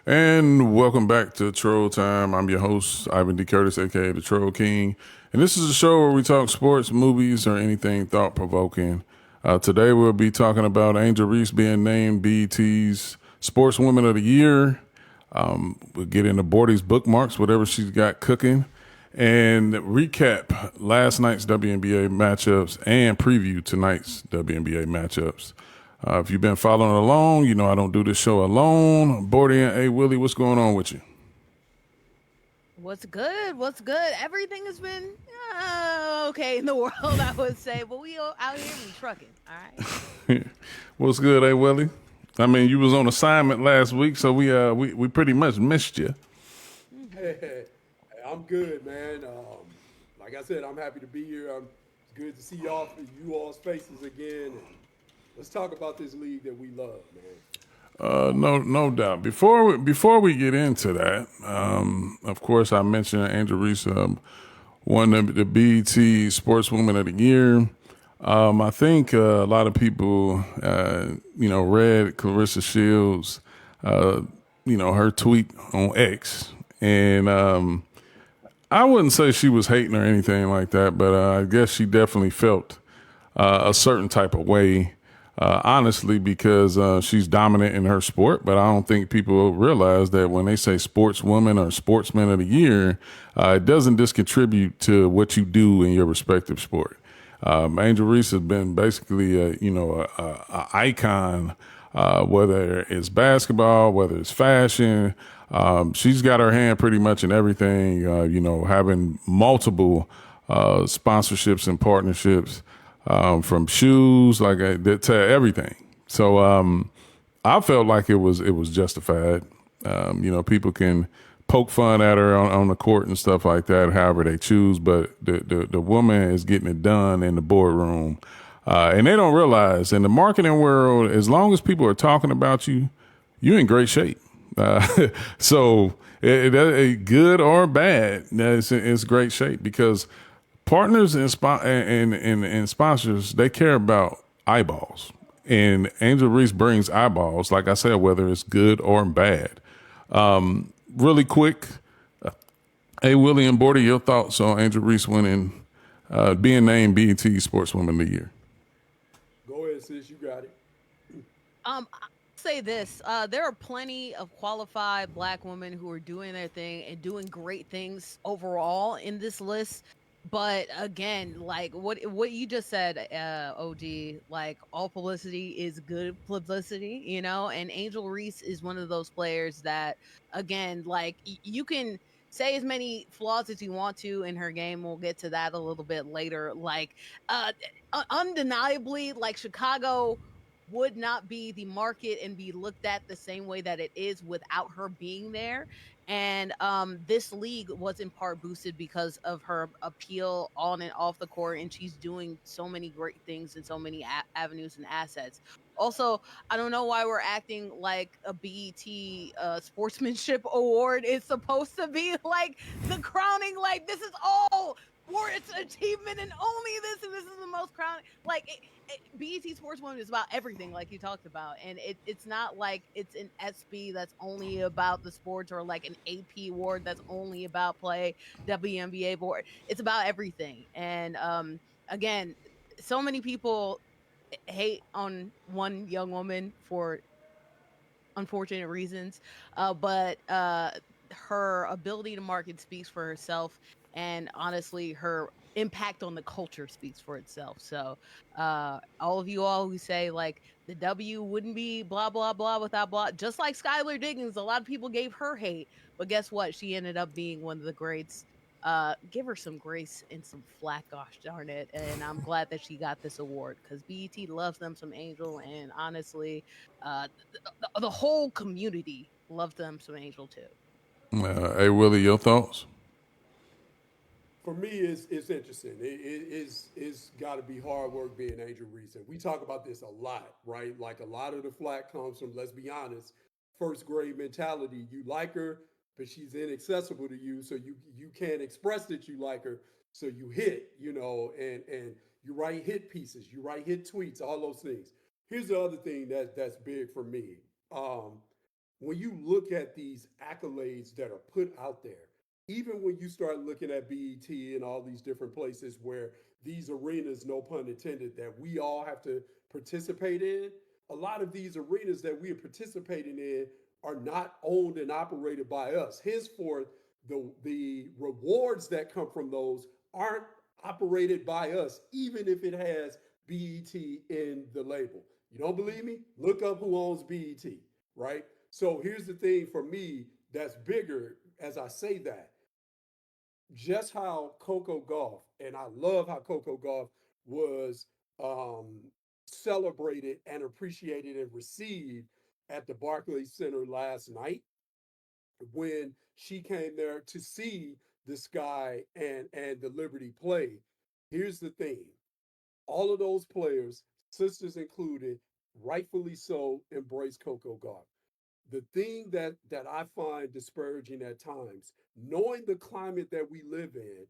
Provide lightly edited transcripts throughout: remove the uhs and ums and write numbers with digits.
And welcome back to Troll Time. I'm your host, Ivan D. Curtis, aka the Troll King. And this is a show where we talk sports, movies, or anything thought provoking. Today we'll be talking about Angel Reese being named BET's Sportswoman of the Year. We'll get into Boredy's bookmarks, whatever she's got cooking, and recap last night's WNBA matchups and preview tonight's WNBA matchups. If you've been following along, you know I don't do this show alone. Boredy and A. Willie, what's going on with you? What's good? What's good? Everything has been okay in the world, I would say, but we out here we trucking. All right. What's good, A. Willie? I mean, you was on assignment last week, so we pretty much missed you. Hmm. Hey, I'm good, man. Like I said, I'm happy to be here. It's good to see you all's faces again. And let's talk about this league that we love, man. No doubt. Before we get into that, of course, I mentioned Angel Reese won the BET Sportswoman of the Year. I think a lot of people, read Clarissa Shields, her tweet on X, and I wouldn't say she was hating or anything like that, but I guess she definitely felt a certain type of way, honestly, because she's dominant in her sport. But I don't think people realize that when they say sportswoman or sportsman of the year, it doesn't just contribute to what you do in your respective sport. Angel Reese has been basically a icon, whether it's basketball, whether it's fashion. She's got her hand pretty much in everything, having multiple sponsorships and partnerships, from shoes, to everything. So I felt like it was justified. People can poke fun at her on the court and stuff like that, however they choose, but the woman is getting it done in the boardroom. And they don't realize in the marketing world, as long as people are talking about you, you're in great shape. So good or bad, it's great shape because partners and sponsors, they care about eyeballs. And Angel Reese brings eyeballs, like I said, whether it's good or bad. Really quick, hey, Willie and Bordy, your thoughts on Angel Reese winning, being named BET Sportswoman of the Year? Go ahead, sis. You got it. I'll say this: there are plenty of qualified Black women who are doing their thing and doing great things overall in this list. But again, like what you just said, OG, like all publicity is good publicity, and Angel Reese is one of those players that, again, like you can say as many flaws as you want to in her game. We'll get to that a little bit later. Like, undeniably, like Chicago would not be the market and be looked at the same way that it is without her being there. And this league was in part boosted because of her appeal on and off the court, and she's doing so many great things and so many avenues and assets. Also, I don't know why we're acting like a BET sportsmanship award is supposed to be like the crowning, like this is all for its achievement and only this, and this is the most crowning. Like BET Sportswoman is about everything, like you talked about, and it's not like it's an SB that's only about the sports or like an AP award that's only about play WNBA board. It's about everything, and again, so many people hate on one young woman for unfortunate reasons. But her ability to market speaks for herself, and honestly, her impact on the culture speaks for itself. So, all of you all who say like the W wouldn't be blah blah blah without blah, just like Skylar Diggins, a lot of people gave her hate, but guess what? She ended up being one of the greats. Give her some grace and some flack, gosh darn it. And I'm glad that she got this award because BET loves them some Angel, and honestly, the whole community loved them some Angel too. Hey, Willie, your thoughts? For me, it's interesting. It's got to be hard work being Angel Reese. And we talk about this a lot, right? Like a lot of the flack comes from, let's be honest, first grade mentality. You like her, but she's inaccessible to you, so you can't express that you like her. So you hit, and you write hit pieces, you write hit tweets, all those things. Here's the other thing that's big for me. Um, when you look at these accolades that are put out there, even when you start looking at BET and all these different places where these arenas, no pun intended, that we all have to participate in, a lot of these arenas that we are participating in are not owned and operated by us. Henceforth, the rewards that come from those aren't operated by us, even if it has BET in the label. You don't believe me? Look up who owns BET, right? So here's the thing for me that's bigger as I say that. Just how Coco Golf, and I love how Coco Golf was um, celebrated and appreciated and received at the Barclays Center last night when she came there to see the Sky and the Liberty play. Here's the thing: all of those players, sisters included, rightfully so, embrace Coco Golf. The thing that I find discouraging at times, knowing the climate that we live in,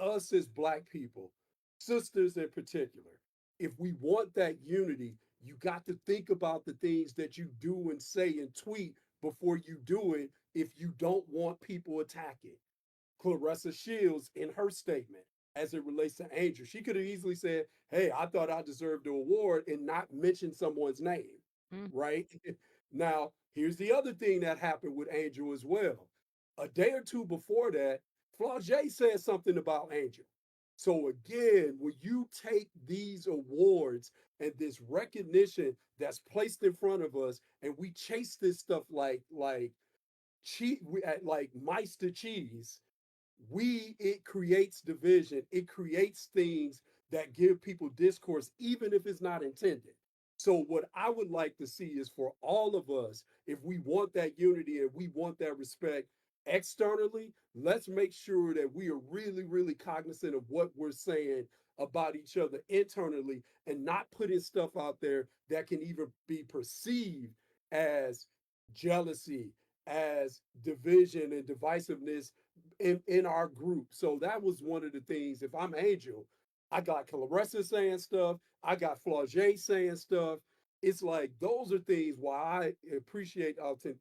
us as black people, sisters in particular, if we want that unity, you got to think about the things that you do and say and tweet before you do it if you don't want people attacking. Clarissa Shields in her statement as it relates to Angel. She could have easily said, "Hey, I thought I deserved the award," and not mention someone's name, Mm. right? Now, here's the other thing that happened with Angel as well. A day or two before that, Flau'jae said something about Angel. So again, when you take these awards and this recognition that's placed in front of us, and we chase this stuff like cheat, like mice to cheese, we it creates division, it creates things that give people discourse even if it's not intended. So what I would like to see is for all of us, if we want that unity and we want that respect externally, let's make sure that we are really cognizant of what we're saying about each other internally and not putting stuff out there that can even be perceived as jealousy, as division and divisiveness in our group. So that was one of the things. If I'm Angel, I got Clarissa saying stuff, I got Flau'jae saying stuff. It's like those are things why I appreciate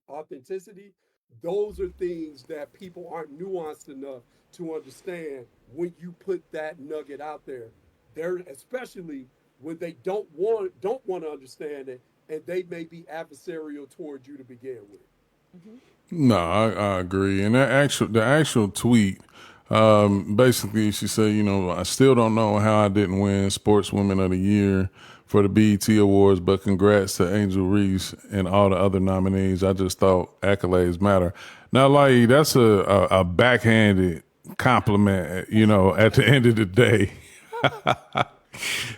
authenticity. Those are things that people aren't nuanced enough to understand when you put that nugget out there. They're especially when they don't want to understand it and they may be adversarial towards you to begin with. Hmm. No, I agree. And the actual tweet, basically, she said, I still don't know how I didn't win Sportswoman of the Year for the BET Awards, but congrats to Angel Reese and all the other nominees. I just thought accolades matter. Now, like that's a backhanded compliment, at the end of the day.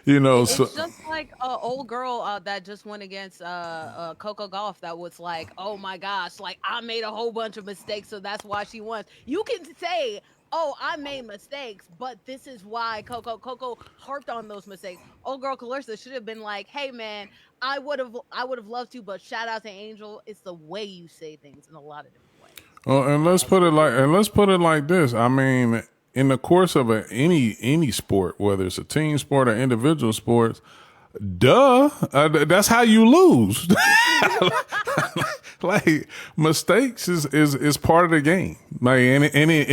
So It's just like a old girl that just went against Coco Golf that was like, "Oh my gosh, like I made a whole bunch of mistakes, so that's why she won." You can say, "Oh, I made mistakes, but this is why Coco harped on those mistakes." Old girl Clarissa should have been like, "Hey man, I would have loved to, but shout out to Angel. It's the way you say things in a lot of different ways." And let's put it like this. I mean, in the course of any sport, whether it's a team sport or individual sports, duh, that's how you lose. Like mistakes is part of the game. Like and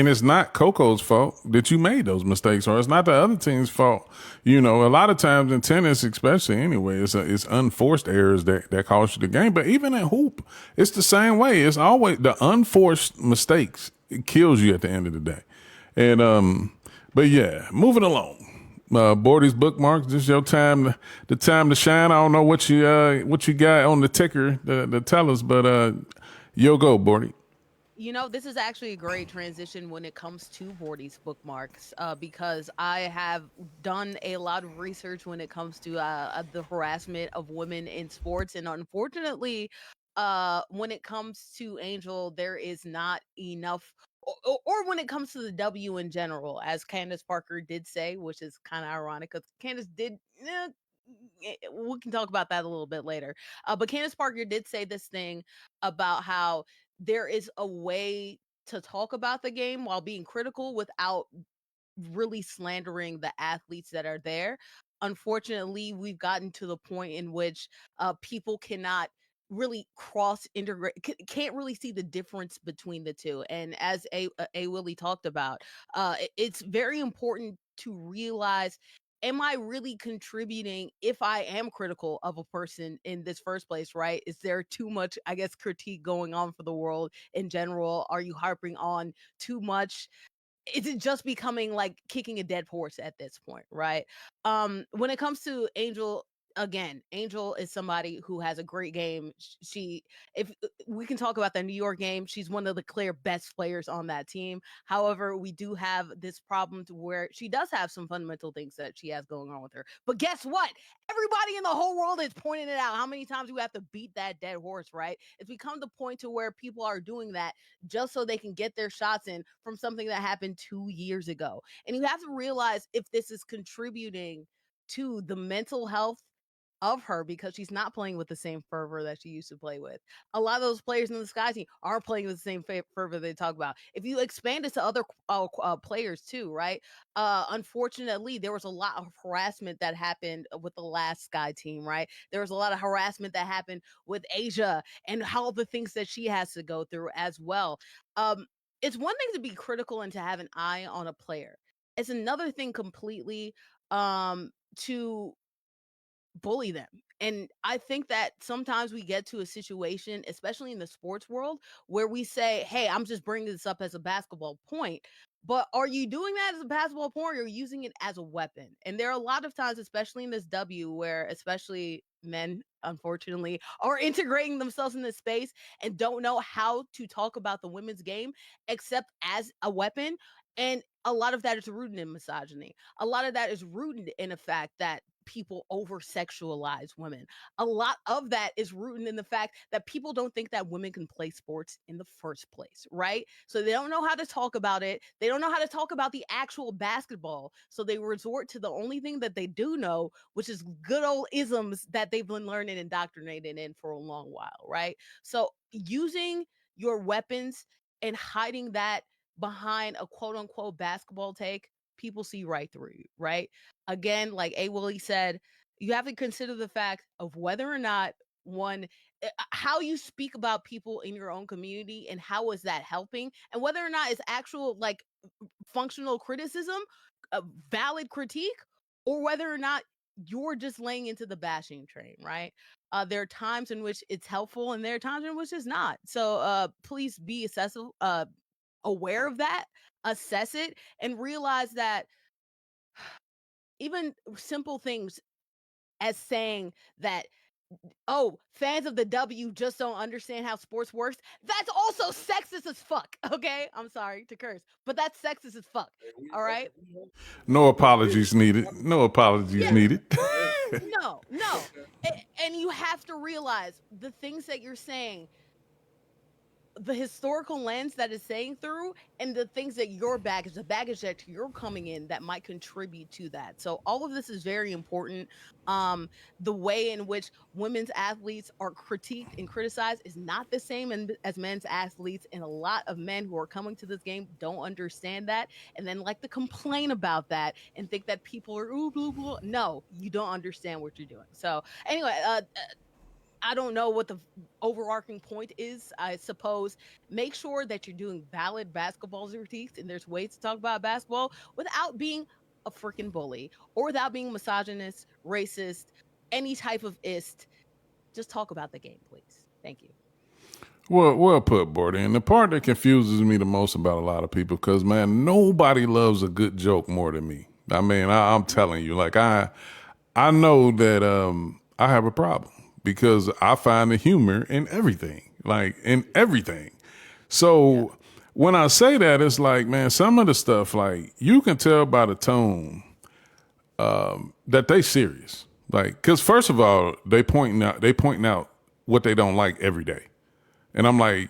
it's not Coco's fault that you made those mistakes, or it's not the other team's fault. A lot of times in tennis, especially anyway, it's unforced errors that cost you the game. But even in hoop, it's the same way. It's always the unforced mistakes. It kills you at the end of the day. And but yeah, moving along. Boredy's bookmarks. This is your time, the time to shine. I don't know what you got on the ticker to tell us, but yo go, Bordy. This is actually a great transition when it comes to Bordy's bookmarks, because I have done a lot of research when it comes to the harassment of women in sports, and unfortunately, when it comes to Angel, there is not enough. Or when it comes to the W in general, as Candace Parker did say, which is kind of ironic because Candace did. We can talk about that a little bit later. But Candace Parker did say this thing about how there is a way to talk about the game while being critical without really slandering the athletes that are there. Unfortunately, we've gotten to the point in which people cannot really cross integrate, can't really see the difference between the two. And as a Willie talked about, it's very important to realize, am I really contributing if I am critical of a person in this first place, right? Is there too much, I guess, critique going on for the world in general? Are you harping on too much? Is it just becoming like kicking a dead horse at this point, right? When it comes to Angel, again, Angel is somebody who has a great game. She, if we can talk about the New York game, she's one of the clear best players on that team. However, we do have this problem to where she does have some fundamental things that she has going on with her. But guess what? Everybody in the whole world is pointing it out. How many times do we have to beat that dead horse, right? It's become the point to where people are doing that just so they can get their shots in from something that happened 2 years ago. And you have to realize if this is contributing to the mental health of her, because she's not playing with the same fervor that she used to play with. A lot of those players in the Sky team are playing with the same fervor they talk about. If you expand it to other players too, right? Unfortunately, there was a lot of harassment that happened with the last Sky team, right? There was a lot of harassment that happened with Asia and how the things that she has to go through as well. Um, it's one thing to be critical and to have an eye on a player. It's another thing completely to bully them. And I think that sometimes we get to a situation, especially in the sports world, where we say, hey, I'm just bringing this up as a basketball point. But are you doing that as a basketball point, or are you using it as a weapon? And there are a lot of times, especially in this W, where especially men, unfortunately, are integrating themselves in this space and don't know how to talk about the women's game except as a weapon. And a lot of that is rooted in misogyny. A lot of that is rooted in the fact that people over sexualize women. A lot of that is rooted in the fact that people don't think that women can play sports in the first place, right? So they don't know how to talk about it. They don't know how to talk about the actual basketball. So they resort to the only thing that they do know, which is good old isms that they've been learning and indoctrinated in for a long while, right? So using your weapons and hiding that behind a quote unquote basketball take, people see right through you, right? Again, like A. Willie said, you have to consider the fact of whether or not one, how you speak about people in your own community and how is that helping, and whether or not it's actual like functional criticism, a valid critique, or whether or not you're just laying into the bashing train, right? There are times in which it's helpful and there are times in which it's not. So please be accessible, aware of that, assess it, and realize that even simple things as saying that, oh, fans of the W just don't understand how sports works, that's also sexist as fuck. Okay, I'm sorry to curse, but that's sexist as fuck. All right. No apologies needed. No apologies Yeah. needed. No. And you have to realize the things that you're saying, the historical lens that is saying through, and the things that your baggage, the baggage that you're coming in that might contribute to that. So all of this is very important. The way in which women's athletes are critiqued and criticized is not the same as men's athletes, and a lot of men who are coming to this game don't understand that, and then like to complain about that and think that people are ooh blah blah. No, you don't understand what you're doing. So anyway, I don't know what the overarching point is. I suppose make sure that you're doing valid basketball critiques, and there's ways to talk about basketball without being a freaking bully or without being misogynist, racist, any type of ist. Just talk about the game, please. Thank you. Well put, Bordy. And the part that confuses me the most about a lot of people, because man, nobody loves a good joke more than me. I mean, I'm telling you, like I know that I have a problem because I find the humor in everything, like in everything. So when I say that, it's like, man, some of the stuff, like you can tell by the tone that they serious. Like, because first of all, they pointing out what they don't like every day, and I'm like,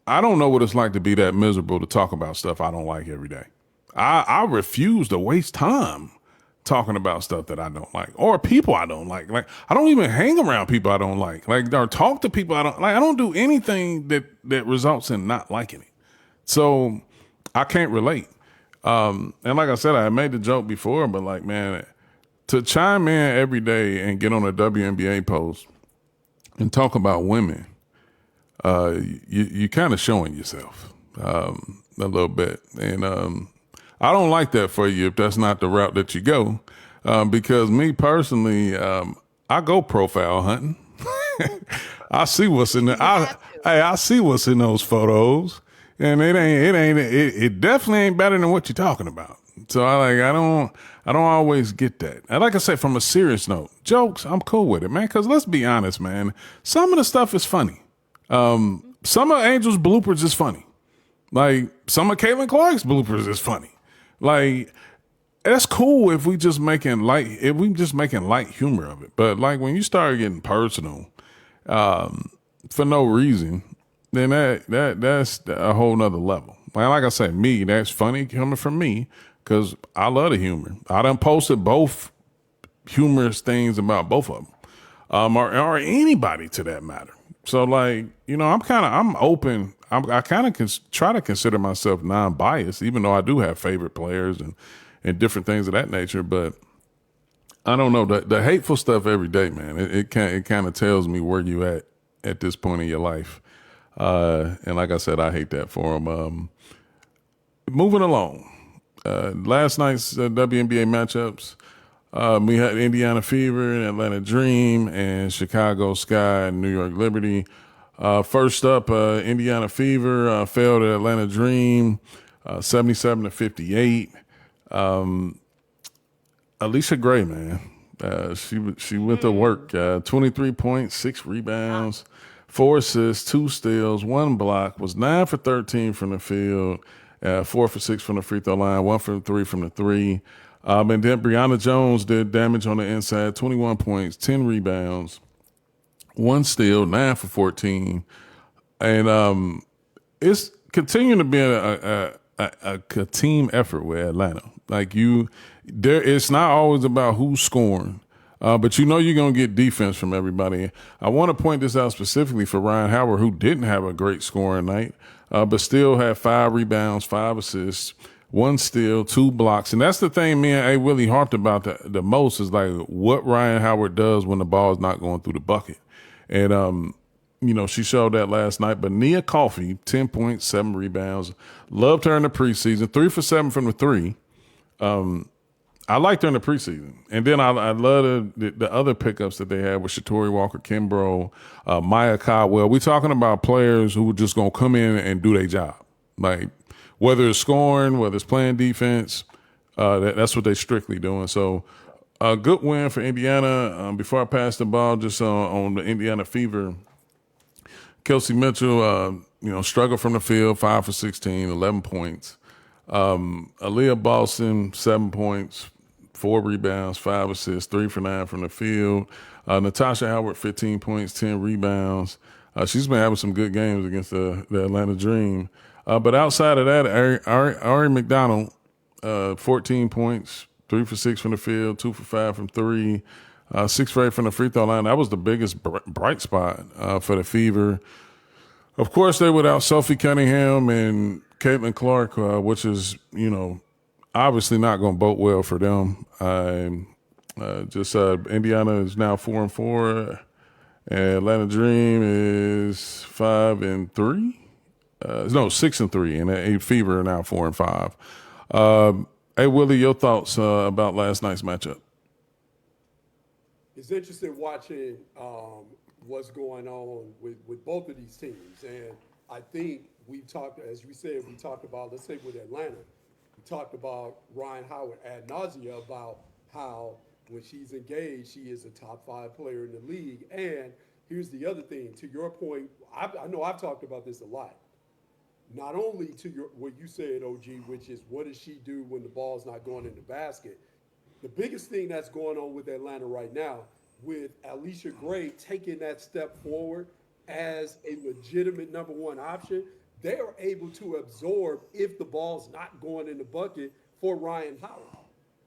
I don't know what it's like to be that miserable to talk about stuff I don't like every day. I refuse to waste time talking about stuff that I don't like or people I don't like. Like I don't even hang around people I don't like or talk to people I don't like. I don't do anything that results in not liking it. So I can't relate. And like I said, I made the joke before, but like, man, to chime in every day and get on a WNBA post and talk about women, you kind of showing yourself a little bit. And I don't like that for you if that's not the route that you go. Because me personally, I go profile hunting. I see what's in there. I see what's in those photos, and it definitely ain't better than what you're talking about. So I don't always get that. And like I said, from a serious note, jokes, I'm cool with it, man. Because let's be honest, man. Some of the stuff is funny. Some of Angel's bloopers is funny. Like some of Caitlin Clark's bloopers is funny. Like that's cool if we just making light humor of it. But like when you start getting personal, for no reason, then that's a whole nother level. Like I said, me, that's funny coming from me because I love the humor. I done posted both humorous things about both of them, or anybody to that matter. So like, I'm open. I kind of try to consider myself non-biased, even though I do have favorite players and different things of that nature. But I don't know, the hateful stuff every day, man. It kind of tells me where you at this point in your life. And like I said, I hate that for them. Moving along, last night's WNBA matchups. We had Indiana Fever and Atlanta Dream and Chicago Sky and New York Liberty. First up, Indiana Fever fell to Atlanta Dream, 77-58. Alicia Gray, man, she went to work. 23 points, 6 rebounds, 4 assists, 2 steals, 1 block. Was 9 for 13 from the field, 4 for 6 from the free throw line, 1 for 3 from the 3. And then Brianna Jones did damage on the inside, 21 points, 10 rebounds, 1 steal, 9 for 14. And it's continuing to be a team effort with Atlanta. Like it's not always about who's scoring, but you're going to get defense from everybody. I want to point this out specifically for Ryan Howard, who didn't have a great scoring night, but still had 5 rebounds, 5 assists, 1 steal, 2 blocks. And that's the thing me and A. Willie harped about the most is like what Ryan Howard does when the ball is not going through the bucket. And, she showed that last night. But Nia Coffey, 10 points, 7 rebounds. Loved her in the preseason, 3 for 7 from the 3. I liked her in the preseason. And then I love the other pickups that they had with Shatori Walker, Kimbrough, Maya Caldwell. We're talking about players who are just going to come in and do their job. Like, whether it's scoring, whether it's playing defense, that's what they're strictly doing. So a good win for Indiana. Before I pass the ball, just on the Indiana Fever, Kelsey Mitchell, struggled from the field, 5 for 16, 11 points. Aaliyah Boston, 7 points, 4 rebounds, 5 assists, 3 for 9 from the field. Natasha Howard, 15 points, 10 rebounds. She's been having some good games against the Atlanta Dream. But outside of that, Ari McDonald, 14 points, 3 for 6 from the field, 2 for 5 from 3, 6 for 8 from the free throw line. That was the biggest bright spot for the Fever. Of course, they without Sophie Cunningham and Caitlin Clark, which is, obviously not going to bode well for them. Indiana is now 4-4, and Atlanta Dream is 5-3. 6-3, and A Fever are now 4-5. Hey Willie, your thoughts about last night's matchup? It's interesting watching what's going on with both of these teams, and I think as we said, we talked about, let's say with Atlanta, we talked about Ryan Howard ad nausea about how when she's engaged, she is a top 5 player in the league. And here's the other thing, to your point, I know I've talked about this a lot. Not only to what you said, OG, which is what does she do when the ball's not going in the basket? The biggest thing that's going on with Atlanta right now, with Alicia Gray taking that step forward as a legitimate number 1 option, they are able to absorb if the ball's not going in the bucket for Ryan Howard.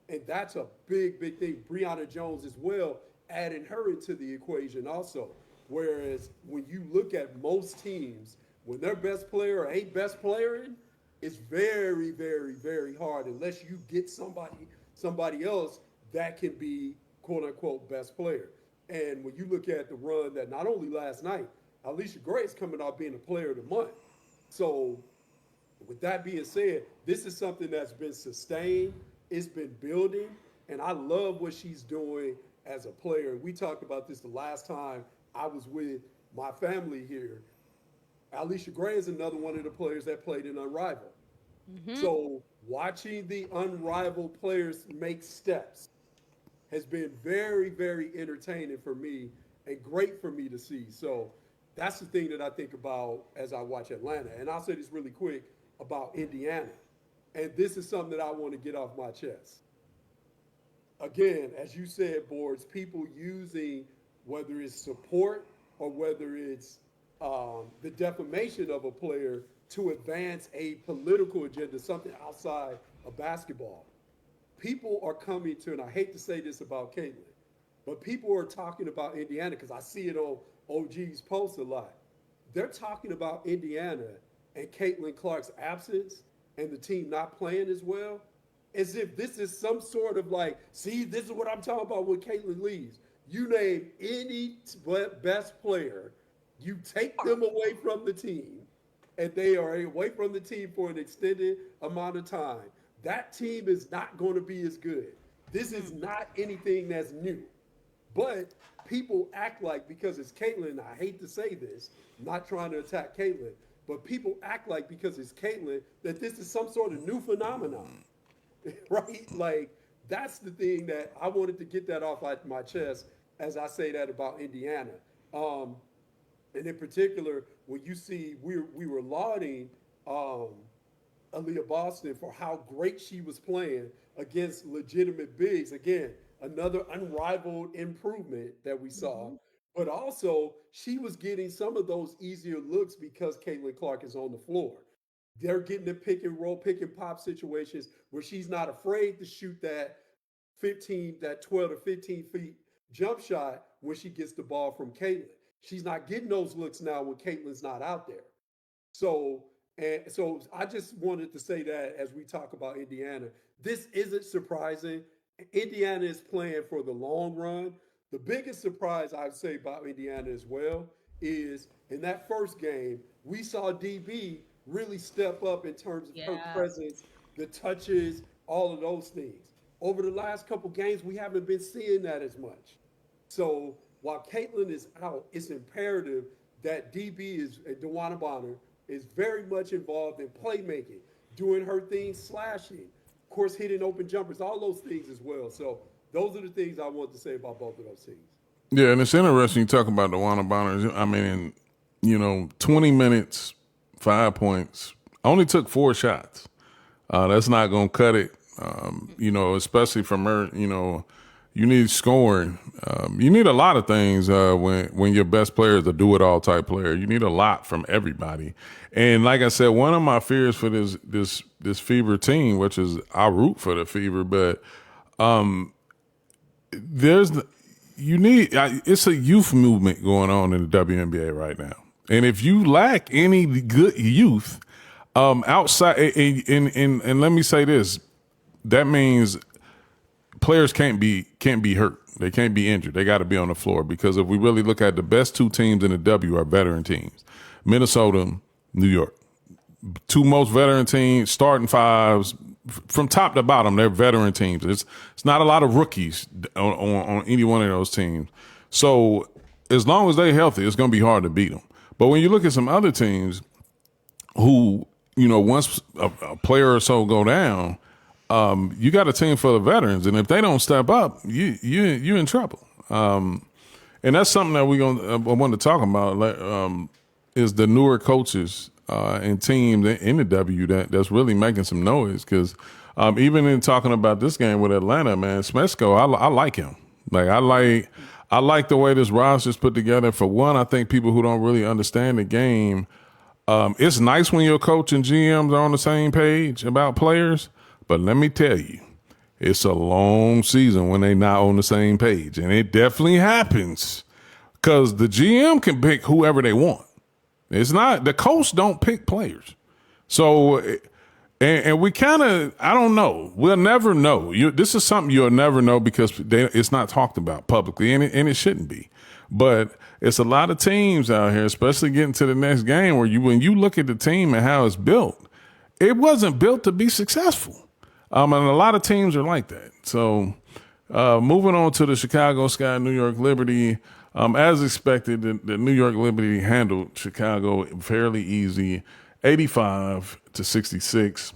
And that's a big, big thing. Brianna Jones as well, adding her into the equation also. Whereas when you look at most teams, when their best player ain't best player in, it's very, very, very hard unless you get somebody else that can be quote unquote best player. And when you look at the run that not only last night, Alicia Gray is coming off being a player of the month. So with that being said, this is something that's been sustained. It's been building, and I love what she's doing as a player. And we talked about this the last time I was with my family here. Alicia Gray is another one of the players that played in Unrivaled. So watching the Unrivaled players make steps has been very, very entertaining for me and great for me to see. So that's the thing that I think about as I watch Atlanta. And I'll say this really quick about Indiana. And this is something that I want to get off my chest. Again, as you said, Boards, people using whether it's support or whether it's the defamation of a player to advance a political agenda, something outside of basketball. People are coming to, and I hate to say this about Caitlin, but people are talking about Indiana because I see it on OG's posts a lot. They're talking about Indiana and Caitlin Clark's absence and the team not playing as well, as if this is some sort of like, see, this is what I'm talking about when Caitlin leaves. You name any best player, you take them away from the team, and they are away from the team for an extended amount of time. That team is not going to be as good. This is not anything that's new. But people act like, because it's Caitlin, I hate to say this, not trying to attack Caitlin, but people act like because it's Caitlin that this is some sort of new phenomenon, right? Like, that's the thing that I wanted to get that off my chest as I say that about Indiana. And in particular, when you see we were lauding Aaliyah Boston for how great she was playing against legitimate bigs. Again, another unrivaled improvement that we saw. But also, she was getting some of those easier looks because Caitlin Clark is on the floor. They're getting the pick and roll, pick and pop situations where she's not afraid to shoot that 12 to 15 feet jump shot when she gets the ball from Caitlin. She's not getting those looks now when Caitlin's not out there. So I just wanted to say that as we talk about Indiana, this isn't surprising. Indiana is playing for the long run. The biggest surprise I'd say about Indiana as well is in that first game, we saw DB really step up in terms of her presence, the touches, all of those things. Over the last couple games, we haven't been seeing that as much. So while Caitlin is out, it's imperative that DeWanna Bonner, is very much involved in playmaking, doing her thing, slashing, of course, hitting open jumpers, all those things as well. So those are the things I want to say about both of those teams. Yeah, and it's interesting you talk about DeWanna Bonner. I mean, 20 minutes, 5 points, only took 4 shots. That's not going to cut it, especially from her, you need scoring. You need a lot of things when your best player is a do-it-all type player. You need a lot from everybody. And like I said, one of my fears for this Fever team, which is I root for the Fever, but it's a youth movement going on in the WNBA right now. And if you lack any good youth outside, and let me say this, that means players can't be hurt. They can't be injured. They got to be on the floor, because if we really look at the best 2 teams in the W are veteran teams. Minnesota, New York. 2 most veteran teams, starting 5s. From top to bottom, they're veteran teams. It's not a lot of rookies on any one of those teams. So as long as they're healthy, it's going to be hard to beat them. But when you look at some other teams who, once a player or so go down, you got a team full of veterans, and if they don't step up, you're in trouble. And that's something that I want to talk about. Is the newer coaches and teams in the W that's really making some noise. Because even in talking about this game with Atlanta, man, Smetsco, I like him. Like I like the way this roster's put together. For one, I think people who don't really understand the game, it's nice when your coach and GMs are on the same page about players. But let me tell you, it's a long season when they're not on the same page. And it definitely happens because the GM can pick whoever they want. It's not, the coach don't pick players. So And we kind of, I don't know. We'll never know. This is something you'll never know because it's not talked about publicly, and it shouldn't be. But it's a lot of teams out here, especially getting to the next game, where when you look at the team and how it's built, it wasn't built to be successful. And a lot of teams are like that. So moving on to the Chicago Sky, New York Liberty. As expected, the New York Liberty handled Chicago fairly easy, 85-66.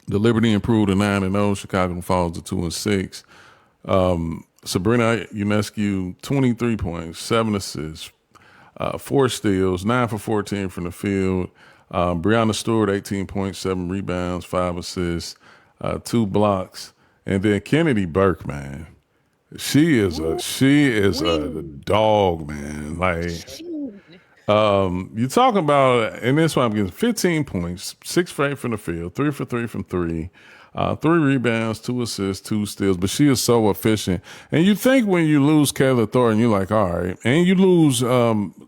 The Liberty improved to 9-0. Chicago falls to 2-6. Sabrina Ionescu, 23 points, 7 assists, 4 steals, 9 for 14 from the field. Breanna Stewart, 18 points, 7 rebounds, 5 assists, 2 blocks. And then Kennedy Burke, man. She is a dog, man. Like, you talking about, and this one I'm getting 15 points, 6 for 8 from the field, 3 for 3 from 3, 3 rebounds, 2 assists, 2 steals. But she is so efficient. And you think when you lose Kayla Thornton, you're like, all right. And you lose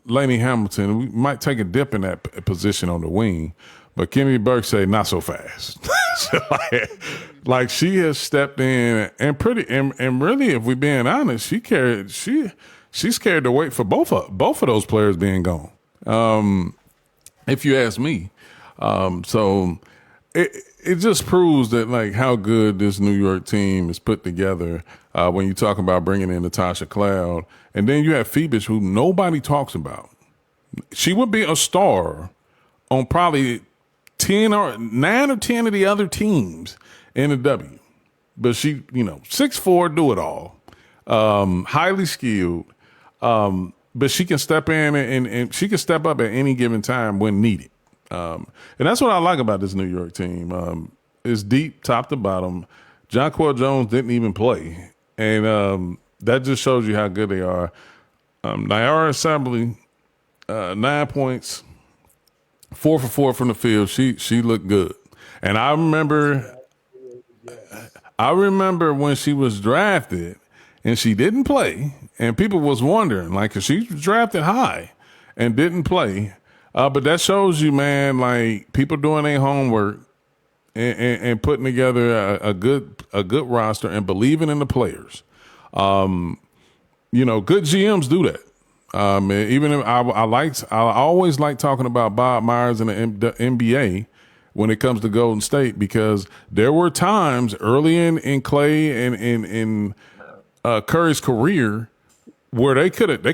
Lainey Hamilton, we might take a dip in that position on the wing. But Kennedy Burke say, not so fast. like she has stepped in and really, if we're being honest, she's carried the weight for both of those players being gone. If you ask me. So it just proves that like how good this New York team is put together when you talk about bringing in Natasha Cloud. And then you have Phoebus, who nobody talks about. She would be a star on probably 9 or 10 of the other teams in the W. But she, 6'4", do it all. Highly skilled. But she can step in and she can step up at any given time when needed. And that's what I like about this New York team. It's deep, top to bottom. Jonquel Jones didn't even play. And that just shows you how good they are. Nyara Assembly, 9 points, 4 for 4 from the field. She looked good. And I remember when she was drafted and she didn't play, and people was wondering, like, 'cause she was drafted high and didn't play. But that shows you, man, like people doing their homework and putting together a good roster and believing in the players. Good GMs do that. Even if I always like talking about Bob Myers and the NBA when it comes to Golden State, because there were times early in Clay and in Curry's career where they could have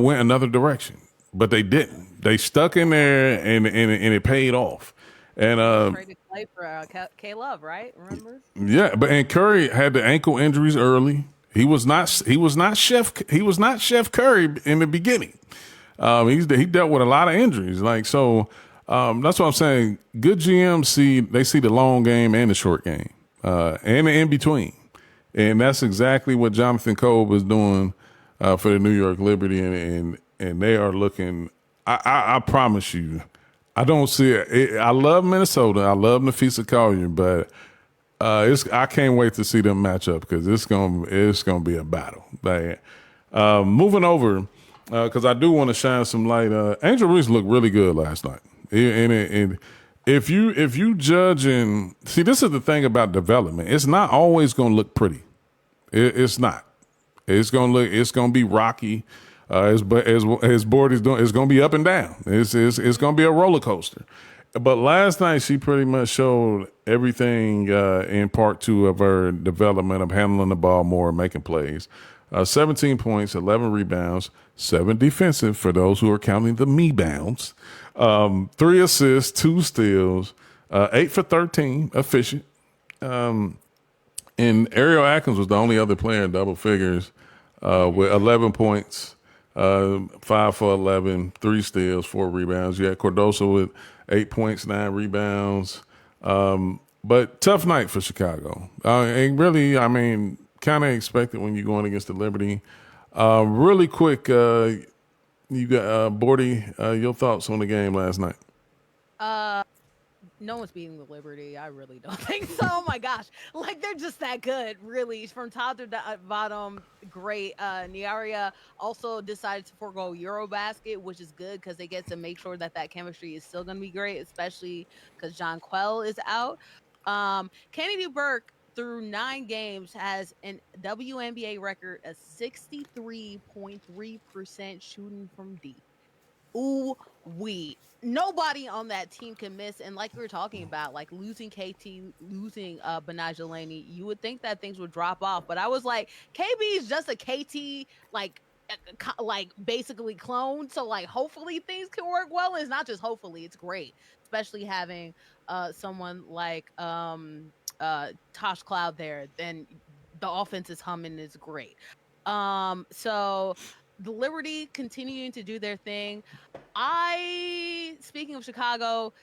went another direction, but they didn't. They stuck in there and it paid off. And traded Clay for K Love, right? Remember? Yeah, and Curry had the ankle injuries early. He was not Chef Curry in the beginning. He dealt with a lot of injuries. Like, so that's what I'm saying. Good GMs see the long game and the short game, and the in between. And that's exactly what Jonathan Kolb is doing for the New York Liberty, and they are looking. I promise you, I don't see it. I love Minnesota. I love Nafisa Collier, but I can't wait to see them match up because it's gonna be a battle. Like, moving over, because I do want to shine some light. Angel Reese looked really good last night, and if you judge and see, this is the thing about development. It's not always gonna look pretty. It's not. It's gonna be rocky. As Boredy's doing, it's gonna be up and down. It's gonna be a roller coaster. But last night she pretty much showed everything in part 2 of her development of handling the ball more, making plays. 17 points, 11 rebounds, 7 defensive for those who are counting the me-bounds. 3 assists, 2 steals, 8 for 13, efficient. And Ariel Atkins was the only other player in double figures with 11 points. 5 for 11, 3 steals, 4 rebounds. You had Cardoso with 8 points, 9 rebounds. But tough night for Chicago. And really, I mean, kind of expected when you're going against the Liberty. Really quick, you got Boredy, your thoughts on the game last night? No one's beating the Liberty. I really don't think so. Oh my gosh. Like they're just that good, really. From top to bottom, great. Niaria also decided to forego Eurobasket, which is good because they get to make sure that that chemistry is still going to be great, especially because John Quell is out. Kennedy Burke through 9 games has an WNBA record of 63.3% shooting from deep. Ooh, we nobody on that team can miss. And like we were talking about, like losing KT, losing Benajelani, you would think that things would drop off. But I was like, KB is just a KT, like basically clone. So like hopefully things can work well. And it's not just hopefully, it's great, especially having someone like Tosh Cloud there. Then the offense is humming is great. So the Liberty continuing to do their thing. Speaking of Chicago,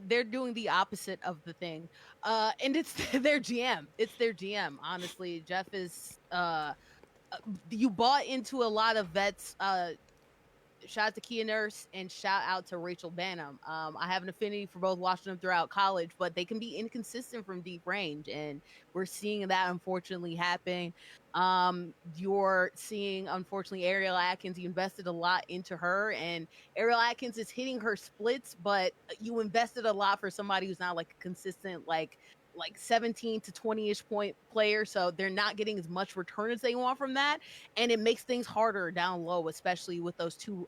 they're doing the opposite of the thing. And it's their GM. It's their GM. Honestly, Jeff is you bought into a lot of vets. Shout out to Kia Nurse and shout out to Rachel Banham. I have an affinity for both watching them throughout college, but they can be inconsistent from deep range, and we're seeing that unfortunately happen. You're seeing unfortunately Ariel Atkins. You invested a lot into her, and Ariel Atkins is hitting her splits, but you invested a lot for somebody who's not like a consistent like 17 to 20ish point player, so they're not getting as much return as they want from that, and it makes things harder down low, especially with those two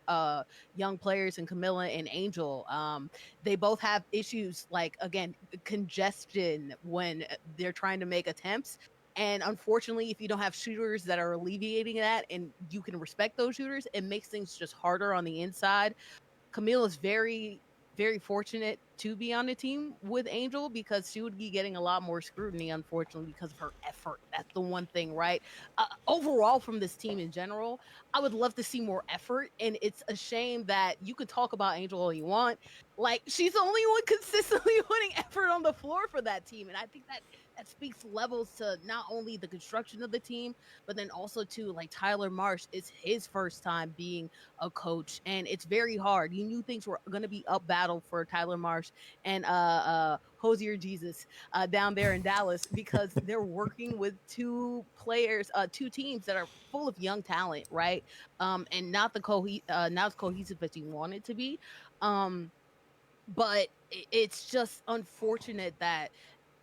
young players in Camilla and Angel. They both have issues like again congestion when they're trying to make attempts. And unfortunately, if you don't have shooters that are alleviating that and you can respect those shooters, it makes things just harder on the inside. Camille is very fortunate to be on the team with Angel because she would be getting a lot more scrutiny, unfortunately, because of her effort. That's the one thing, right? Overall, from this team in general, I would love to see more effort. And it's a shame that you can talk about Angel all you want. Like, she's the only one consistently putting effort on the floor for that team. And I think that speaks levels to not only the construction of the team, but then also to like Tyler Marsh. It's his first time being a coach, and it's very hard. You knew things were going to be up battle for Tyler Marsh and Hosier Jesus down there in Dallas because they're working with two teams that are full of young talent, right? And not as cohesive as you want it to be. Um, but it's just unfortunate that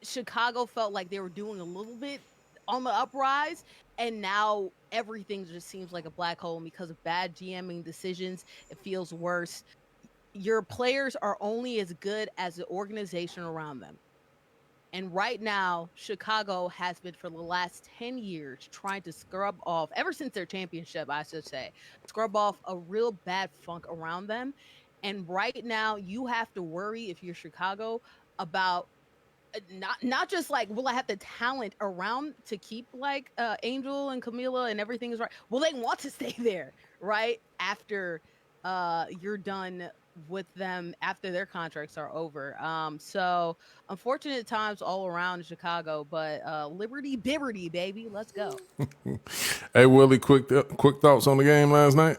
Chicago felt like they were doing a little bit on the uprise, and now everything just seems like a black hole because of bad GMing decisions. It feels worse. Your players are only as good as the organization around them. And right now, Chicago has been for the last 10 years trying to scrub off, ever since their championship, I should say, scrub off a real bad funk around them. And right now, you have to worry if you're Chicago about not just like will I have the talent around to keep like Angel and Camila and everything is right. Will they want to stay there right after you're done with them after their contracts are over? So unfortunate times all around Chicago, but Liberty Bibberty, baby, let's go. Hey Willie, quick thoughts on the game last night.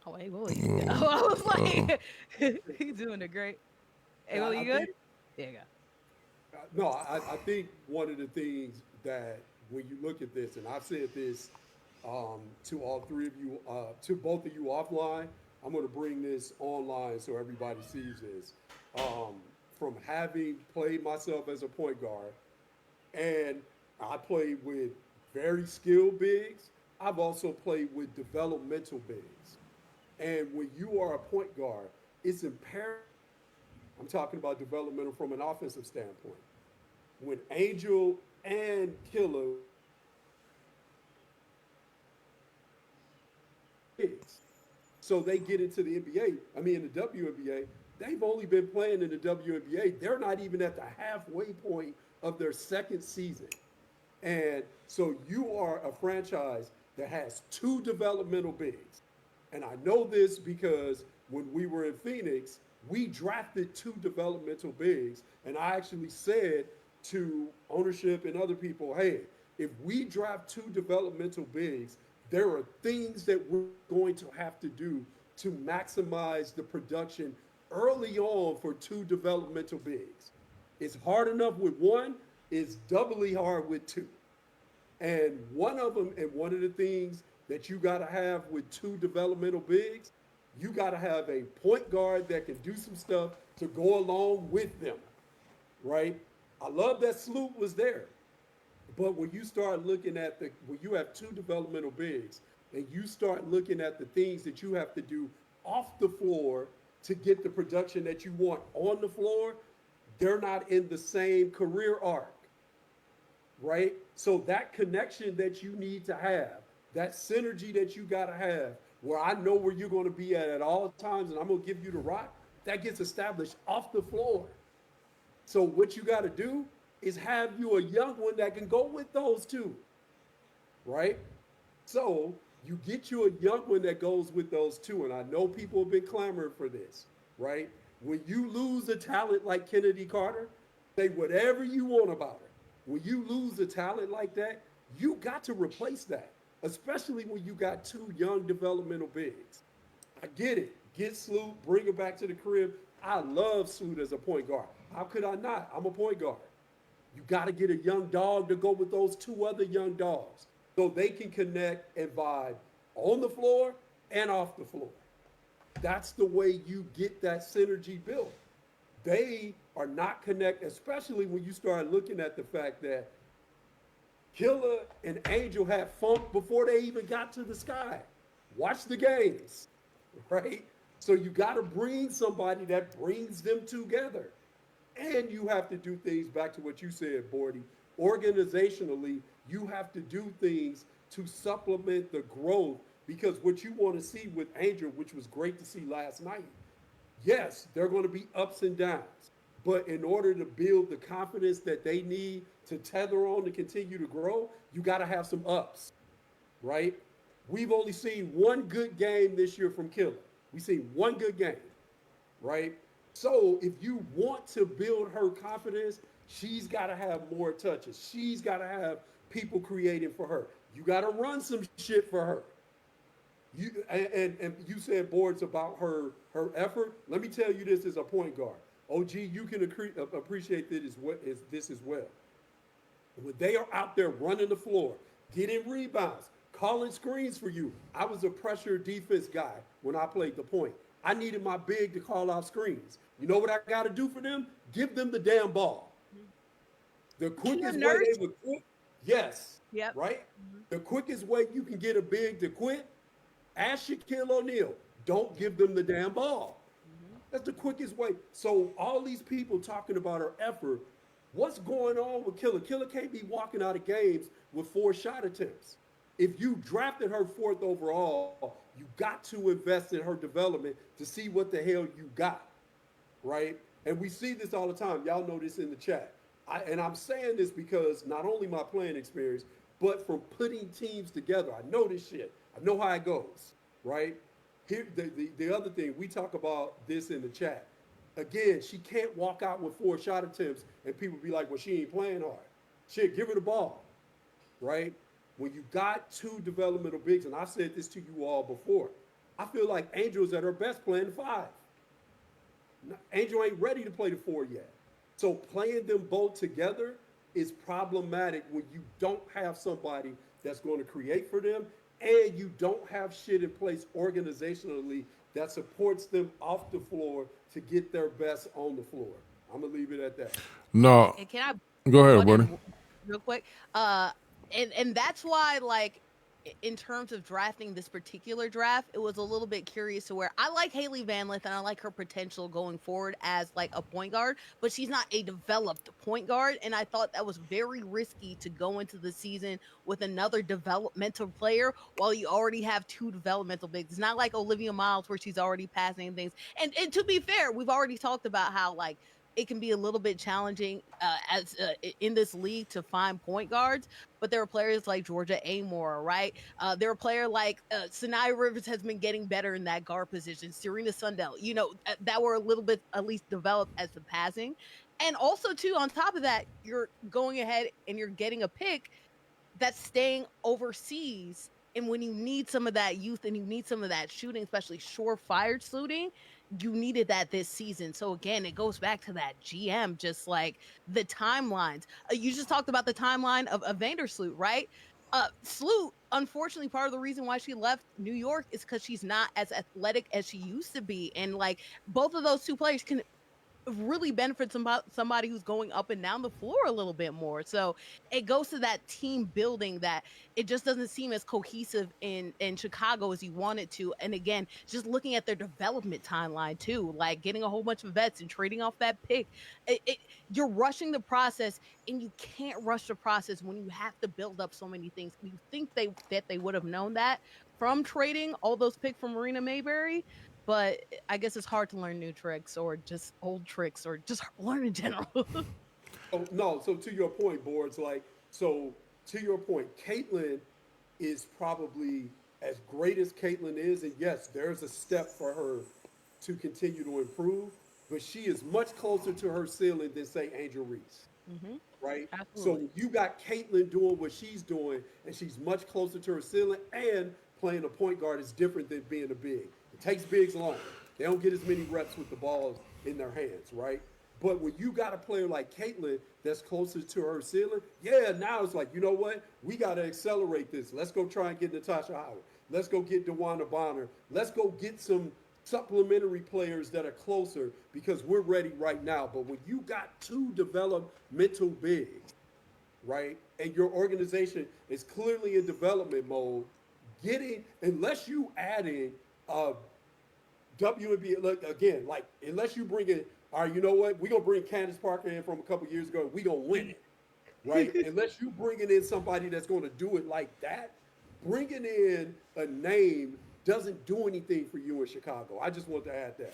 Oh, hey, Willie. I was like, he's doing it great. Hey, Willie, I you good? think There you go. no, I think one of the things that when you look at this, and I've said this to all three of you, to both of you offline, I'm going to bring this online so everybody sees this. Um, from having played myself as a point guard, and I played with very skilled bigs, I've also played with developmental bigs. And when you are a point guard, it's imperative. I'm talking about developmental from an offensive standpoint. When Angel and Killer is, so they get into the NBA. I mean, in the WNBA, they've only been playing in the WNBA. They're not even at the halfway point of their second season. And so you are a franchise that has two developmental bigs. And I know this because when we were in Phoenix, we drafted two developmental bigs. And I actually said to ownership and other people, hey, if we draft two developmental bigs, there are things that we're going to have to do to maximize the production early on for two developmental bigs. It's hard enough with one, it's doubly hard with two. And one of them, and one of the things that you got to have with two developmental bigs, you got to have a point guard that can do some stuff to go along with them, right? I love that Sloop was there. But when you start looking at when you have two developmental bigs and you start looking at the things that you have to do off the floor to get the production that you want on the floor, they're not in the same career arc, right? So that connection that you need to have, that synergy that you got to have, where I know where you're going to be at all times and I'm going to give you the rock, that gets established off the floor. So what you got to do is have you a young one that can go with those two, right? So you get you a young one that goes with those two, and I know people have been clamoring for this, right? When you lose a talent like Kennedy Carter, say whatever you want about her. When you lose a talent like that, you got to replace that, especially when you got two young developmental bigs. I get it. Get Sloot, bring it back to the crib. I love Sloot as a point guard. How could I not? I'm a point guard. You got to get a young dog to go with those two other young dogs so they can connect and vibe on the floor and off the floor. That's the way you get that synergy built. They are not connected, especially when you start looking at the fact that Killer and Angel had funk before they even got to the sky. Watch the games, right? So you got to bring somebody that brings them together. And you have to do things, back to what you said, Bordy, organizationally, you have to do things to supplement the growth, because what you want to see with Angel, which was great to see last night, yes, there are going to be ups and downs. But in order to build the confidence that they need to tether on to continue to grow, you got to have some ups, right? We've only seen one good game this year from Killer. We've seen one good game, right? So if you want to build her confidence, she's got to have more touches. She's got to have people creating for her. You got to run some shit for her. And you said, Boards, about her effort. Let me tell you this as a point guard. OG, you can appreciate this as well. When they are out there running the floor, getting rebounds, calling screens for you. I was a pressure defense guy when I played the point. I needed my big to call out screens. You know what I got to do for them? Give them the damn ball. The quickest way they would quit, yes, yep. Right? Mm-hmm. The quickest way you can get a big to quit, ask Shaquille O'Neal, don't give them the damn ball. Mm-hmm. That's the quickest way. So all these people talking about her effort, what's going on with Killer? Killer can't be walking out of games with 4 shot attempts. If you drafted her 4th overall, you got to invest in her development to see what the hell you got, right? And we see this all the time. Y'all know this in the chat. And I'm saying this because not only my playing experience, but from putting teams together. I know this shit. I know how it goes, right? Here, the other thing, we talk about this in the chat. Again, she can't walk out with 4 shot attempts and people be like, well, she ain't playing hard. Shit, give her the ball, right? When you got 2 developmental bigs, and I said this to you all before, I feel like Angel's at her best playing the 5. Angel ain't ready to play the 4 yet. So playing them both together is problematic when you don't have somebody that's going to create for them and you don't have shit in place organizationally that supports them off the floor to get their best on the floor. I'm going to leave it at that. No. And can I go ahead, buddy? Real quick. And that's why, like, in terms of drafting this particular draft, it was a little bit curious to where I like Haley Van Lith and I like her potential going forward as like a point guard, but she's not a developed point guard. And I thought that was very risky to go into the season with another developmental player while you already have 2 developmental bigs. It's not like Olivia Miles where she's already passing things. And to be fair, we've already talked about how, like, it can be a little bit challenging in this league to find point guards, but there are players like Georgia Amore, right? There are players like Sanaya Rivers has been getting better in that guard position. Serena Sundell, you know, that were a little bit at least developed as the passing. And also, too, on top of that, you're going ahead and you're getting a pick that's staying overseas And when you need some of that youth and you need some of that shooting, especially surefire shooting, you needed that this season. So again, it goes back to that GM, just like the timelines. You just talked about the timeline of Vandersloot, right? Sloot, unfortunately, part of the reason why she left New York is because she's not as athletic as she used to be. And like both of those two players can really benefit somebody who's going up and down the floor a little bit more. So it goes to that team building that it just doesn't seem as cohesive in Chicago as you want it to. And again, just looking at their development timeline too, like getting a whole bunch of vets and trading off that pick, you're rushing the process, and you can't rush the process when you have to build up so many things. You think that they would have known that from trading all those picks from Marina Mayberry, but I guess it's hard to learn new tricks or just old tricks or just learn in general. Oh no, so to your point, boards like so to your point, Caitlin is probably as great as Caitlin is, and yes, there's a step for her to continue to improve, but she is much closer to her ceiling than say Angel Reese. Hmm. Right? So Absolutely. you got Caitlin doing what she's doing, and she's much closer to her ceiling. And playing a point guard is different than being a big. It takes bigs longer. They don't get as many reps with the balls in their hands, right? But when you got a player like Caitlin that's closer to her ceiling, yeah, now it's like, you know what? We got to accelerate this. Let's go try and get Natasha Howard. Let's go get DeWanda Bonner. Let's go get some supplementary players that are closer because we're ready right now. But when you got two developmental bigs, right, and your organization is clearly in development mode, getting unless you adding WNBA look again, like unless you bring in, all right, you know what, we're gonna bring Candace Parker in from a couple years ago, we gonna win it, right? Unless you bringing in somebody that's gonna do it like that, bringing in a name doesn't do anything for you in Chicago. I just want to add that.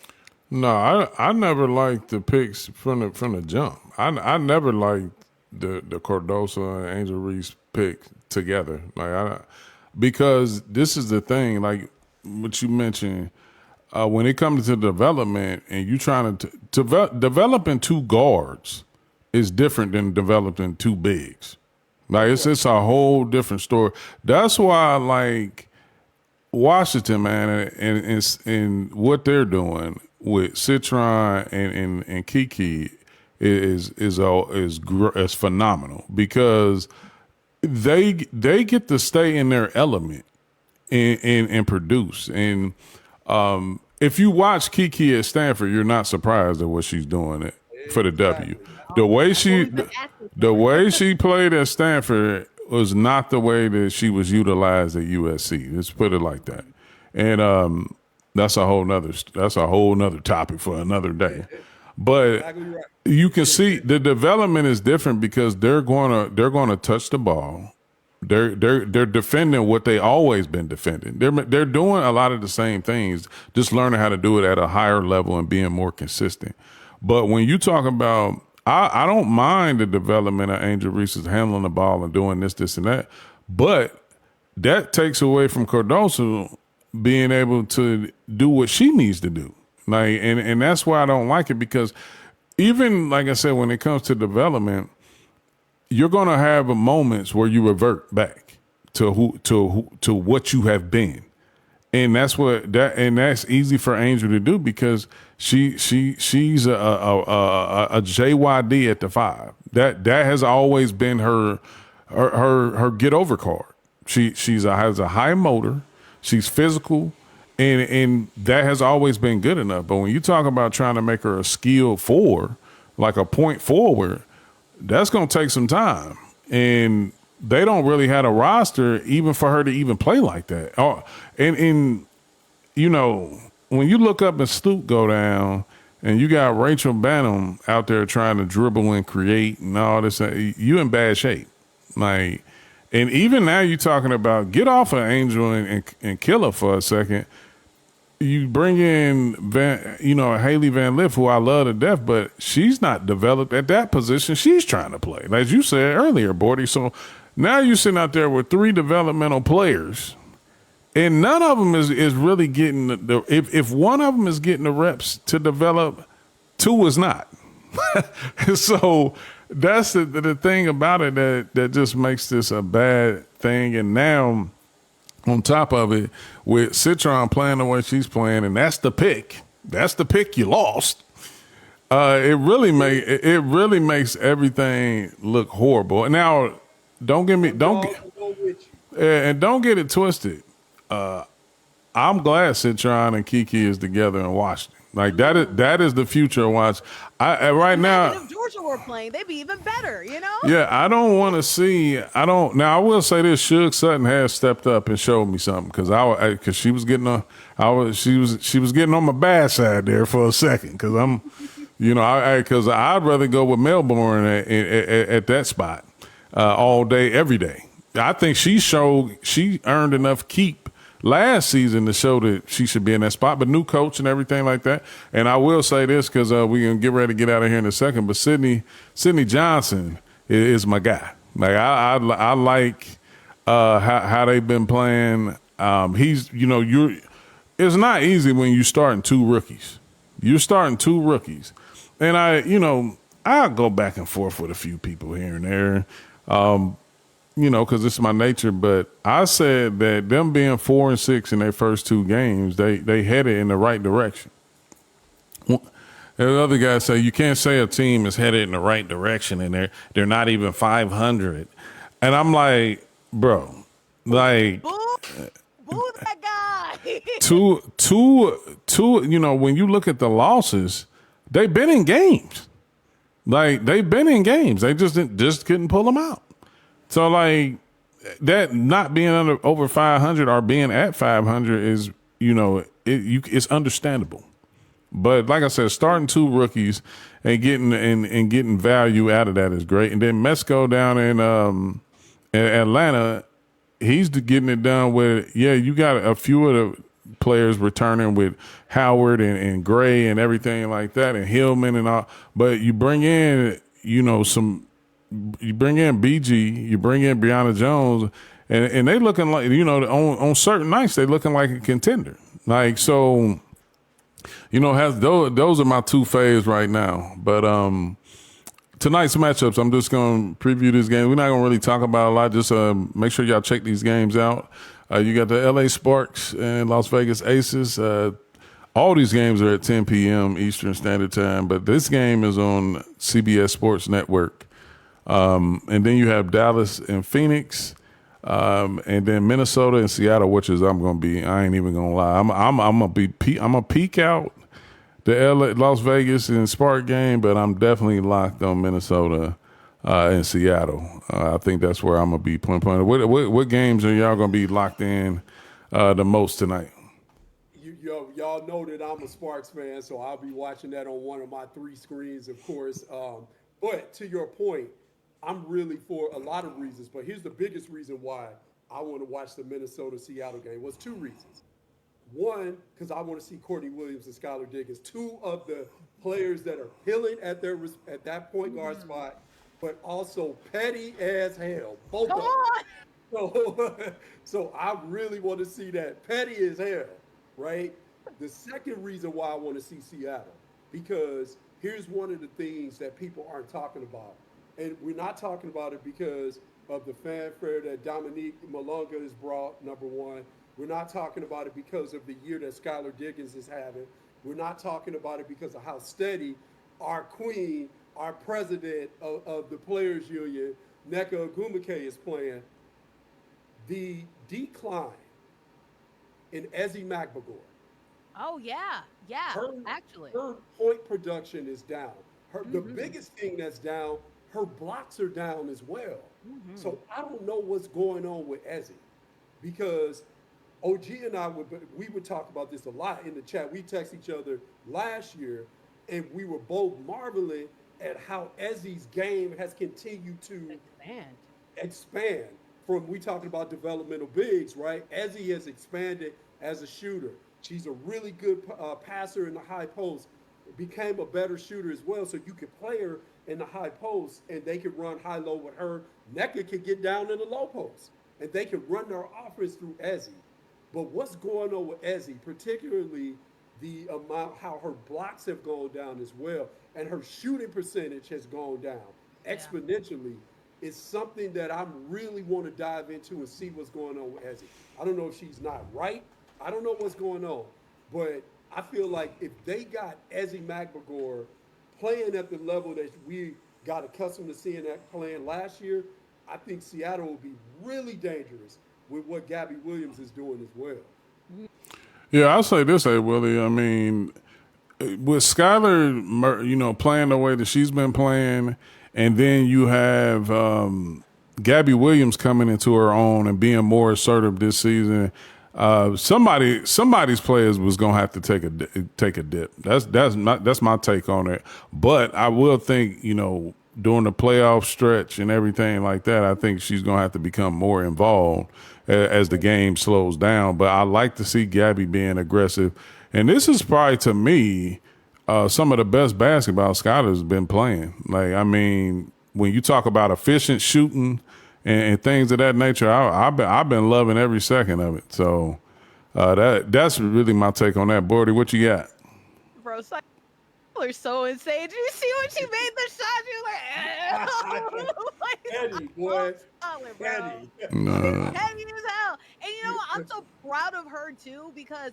No, I never liked the picks from the jump. I never liked the Cardoso and Angel Reese pick together. Because this is the thing, like what you mentioned, when it comes to development and you trying to developing two guards is different than developing two bigs. Like it's a whole different story. That's why like Washington, man, and what they're doing with Citron and Kiki is phenomenal because they get to stay in their element and produce. And if you watch Kiki at Stanford, you're not surprised at what she's doing for the W. Exactly. The way I've she only been asking the for it. way she played at Stanford was not the way that she was utilized at USC. Let's put it like that. And that's a whole nother topic for another day. But Exactly right. you can see the development is different because they're gonna touch the ball. They're defending what they always been defending. They're doing a lot of the same things, just learning how to do it at a higher level and being more consistent. But when you talk about, I don't mind the development of Angel Reese's handling the ball and doing this, and that, but that takes away from Cardoso being able to do what she needs to do. Like, and that's why I don't like it because even like I said, when it comes to development, you're going to have moments where you revert back to what you have been. And that's easy for Angel to do because she's a JYD at the 5. That has always been her get over card. She has a high motor, she's physical, and that has always been good enough. But when you talk about trying to make her a skilled 4, like a point forward, that's going to take some time. And they don't really have a roster even for her to even play like that. Oh, and you know, when you look up and Stoop go down and you got Rachel Banham out there trying to dribble and create and all this, you in bad shape. Like, and even now you're talking about get off of Angel and kill her for a second. You bring in Haley Van Lith, who I love to death, but she's not developed at that position she's trying to play. As you said earlier, Bordy. So now you're sitting out there with 3 developmental players, and none of them is really getting if one of them is getting the reps to develop, 2 is not. So that's the thing about it that just makes this a bad thing. And now On top of it, with Citron playing the way she's playing, and that's the pick. That's the pick you lost. It really makes everything look horrible. Now, don't get it twisted. I'm glad Citron and Kiki is together in Washington. Like that is the future of Washington. Right now, if Georgia were playing, they'd be even better. Yeah, I don't want to see. I don't. Now I will say this: Suge Sutton has stepped up and showed me something because she was getting she was getting on my bad side there for a second because I'm, because I'd rather go with Melbourne at that spot all day every day. I think she earned enough keep last season to show that she should be in that spot, but new coach and everything like that. And I will say this because we're going to get ready to get out of here in a second, but Sydney Johnson is my guy. Like I like how they've been playing. He's, it's not easy when you're starting two rookies. You're starting two rookies. And I'll go back and forth with a few people here and there. Because it's my nature, but I said that them being 4-6 in their first two games, they headed in the right direction. The other guy say you can't say a team is headed in the right direction and they're not even 500. And I'm like, bro, like boo that guy. two. When you look at the losses, they've been in games. Like they've been in games. They just couldn't pull them out. So, like, that not being over 500 or being at 500 is, it's understandable. But like I said, starting two rookies and getting value out of that is great. And then Mesco down in Atlanta, he's getting it done with, you got a few of the players returning with Howard and Gray and everything like that and Hillman and all. But you bring in, you bring in BG, you bring in Brianna Jones, and they looking like, on certain nights, they looking like a contender. Like, so, those are my two faves right now. But tonight's matchups, I'm just going to preview this game. We're not going to really talk about a lot. Just make sure y'all check these games out. You got the LA Sparks and Las Vegas Aces. All these games are at 10 p.m. Eastern Standard Time, but this game is on CBS Sports Network. And then you have Dallas and Phoenix, and then Minnesota and Seattle, which is I ain't even gonna lie. I'm gonna peek out the Las Vegas and Spark game, but I'm definitely locked on Minnesota and Seattle. I think that's where I'm gonna be pinpointed. What games are y'all gonna be locked in the most tonight? Y'all know that I'm a Sparks fan, so I'll be watching that on one of my three screens, of course. But to your point, I'm really for a lot of reasons, but here's the biggest reason why I want to watch the Minnesota-Seattle game was two reasons. One, because I want to see Courtney Williams and Skylar Diggins, two of the players that are killing at that point guard spot, but also petty as hell. Both Come of on. them. So I really want to see that petty as hell, right? The second reason why I want to see Seattle, because here's one of the things that people aren't talking about. And we're not talking about it because of the fanfare that Dominique Malonga has brought, number one. We're not talking about it because of the year that Skylar Diggins is having. We're not talking about it because of how steady our queen, our president of the Players Union, Nneka Ogwumike, is playing. The decline in Ezzy McBagor. Oh, yeah, actually. Her point production is down. The biggest thing that's down, her blocks are down as well. So I don't know what's going on with Ezzy, because OG and I we would talk about this a lot in the chat. We text each other last year, and we were both marveling at how Ezzy's game has continued to expand. From we talking about developmental bigs, right? Ezzy has expanded as a shooter. She's a really good passer in the high post. Became a better shooter as well, so you could play her in the high post, and they could run high-low with her. Nneka could get down in the low post, and they could run their offense through Ezzy. But what's going on with Ezzy, particularly the amount how her blocks have gone down as well, and her shooting percentage has gone down exponentially. is something that I really want to dive into and see what's going on with Ezzy. I don't know if she's not right. I don't know what's going on, but I feel like if they got Ezzy McMcGore playing at the level that we got accustomed to seeing that playing last year, I think Seattle will be really dangerous with what Gabby Williams is doing as well. Yeah, I'll say this, hey Willie. I mean, with Skylar, playing the way that she's been playing, and then you have Gabby Williams coming into her own and being more assertive this season. Somebody's players was gonna have to take a dip. That's my take on it. But I will think, during the playoff stretch and everything like that, I think she's gonna have to become more involved as the game slows down. But I like to see Gabby being aggressive. And this is probably, to me, some of the best basketball Skylar's been playing. Like, I mean, when you talk about efficient shooting and things of that nature, I've been loving every second of it. So that's really my take on that. Boredy, what you got? Bro, are so insane. Did you see when she made the shot? She was like, Petty, boy. Solid, bro. Petty. It's heavy as hell. And you know what? I'm so proud of her too because,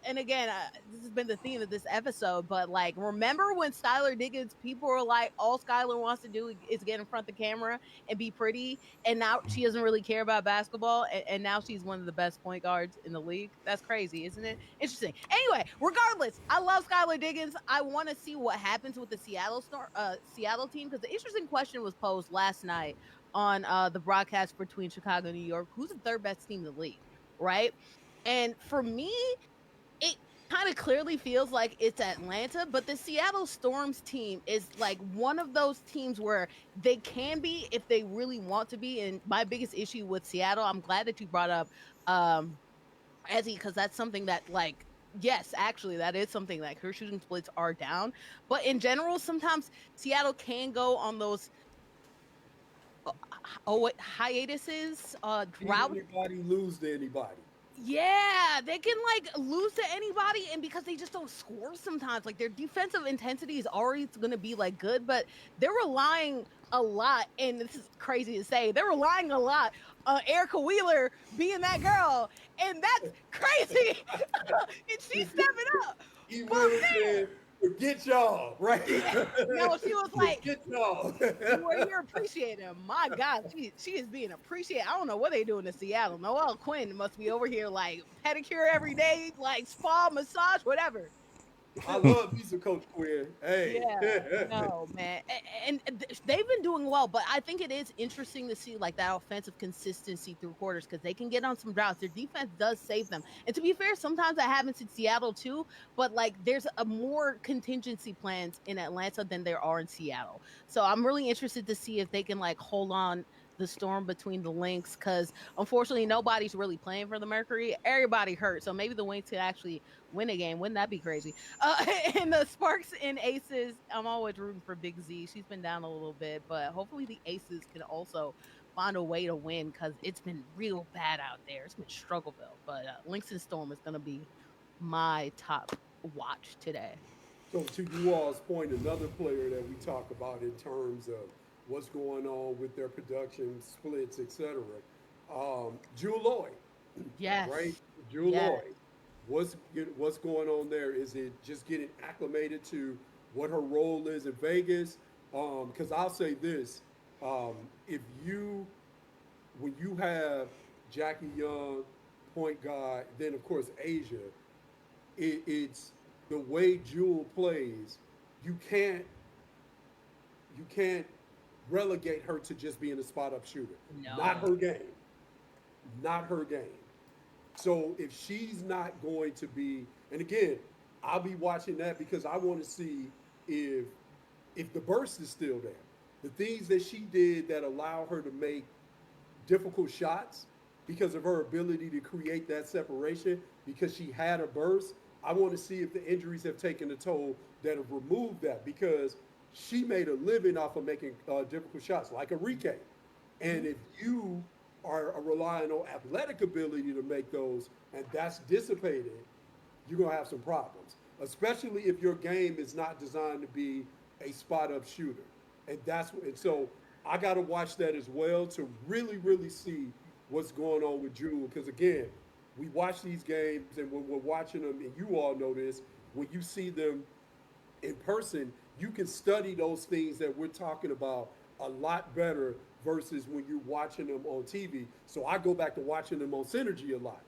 and again, this has been the theme of this episode. But like, remember when Skylar Diggins? People were like, all Skylar wants to do is get in front of the camera and be pretty, and now she doesn't really care about basketball, and now she's one of the best point guards in the league. That's crazy, isn't it? Interesting. Anyway, regardless, I love Skylar Diggins. I want to see what happens with the Seattle team because the interesting question was posed last night on the broadcast between Chicago and New York. Who's the third best team in the league, right? And for me, it kind of clearly feels like it's Atlanta, but the Seattle Storms team is like one of those teams where they can be if they really want to be. And my biggest issue with Seattle, I'm glad that you brought up Ezzy, because that's something that like yes, actually, that is something like her shooting splits are down. But in general, sometimes Seattle can go on those hiatuses, Beat drought. anybody, lose to anybody. Yeah, they can like lose to anybody, and because they just don't score sometimes, like their defensive intensity is already going to be like good, but they're relying a lot. And this is crazy to say, they're relying a lot on Erica Wheeler being that girl, and that's crazy. And she's stepping up. He But really man, said, forget y'all, right? no, she was like, Forget y'all. you were here appreciating. My God, she is being appreciated. I don't know what they doing in Seattle. Noelle Quinn must be over here like pedicure every day, like spa, massage, whatever. I love me some Coach Quinn. Hey. Yeah, no, man. And they've been doing well, but I think it is interesting to see like that offensive consistency through quarters because they can get on some droughts. Their defense does save them. And to be fair, sometimes that happens in Seattle too, but like there's a more contingency plans in Atlanta than there are in Seattle. So I'm really interested to see if they can like hold on the storm between the Lynx because unfortunately nobody's really playing for the Mercury. Everybody hurt. So maybe the Lynx could actually win a game. Wouldn't that be crazy? And the Sparks and Aces, I'm always rooting for Big Z. She's been down a little bit, but hopefully the Aces can also find a way to win because it's been real bad out there. It's been Struggleville, but Lynx and Storm is going to be my top watch today. So to you all's point, another player that we talk about in terms of what's going on with their production splits, etc. Jewel Lloyd, Yes. right? Jewel Yes. Lloyd. What's going on there? Is it just getting acclimated to what her role is in Vegas? Because I'll say this: if you when you have Jackie Young, point guard, then of course Asia, it's the way Jewel plays. You can't you can't relegate her to just being a spot up shooter. Not No. her game. Not her game. So if she's not going to be, and again, I'll be watching that because I want to see if if the burst is still there. The things that she did that allow her to make difficult shots because of her ability to create that separation because she had a burst. I want to see if the injuries have taken a toll that have removed that because she made a living off of making difficult shots like Enrique. And if you are relying on athletic ability to make those and that's dissipated, you're going to have some problems, especially if your game is not designed to be a spot up shooter. And so I got to watch that as well to really, really see what's going on with Jewel. Because again, we watch these games, and when we're watching them, and you all know this, when you see them in person, you can study those things that we're talking about a lot better versus when you're watching them on TV. So I go back to watching them on Synergy a lot.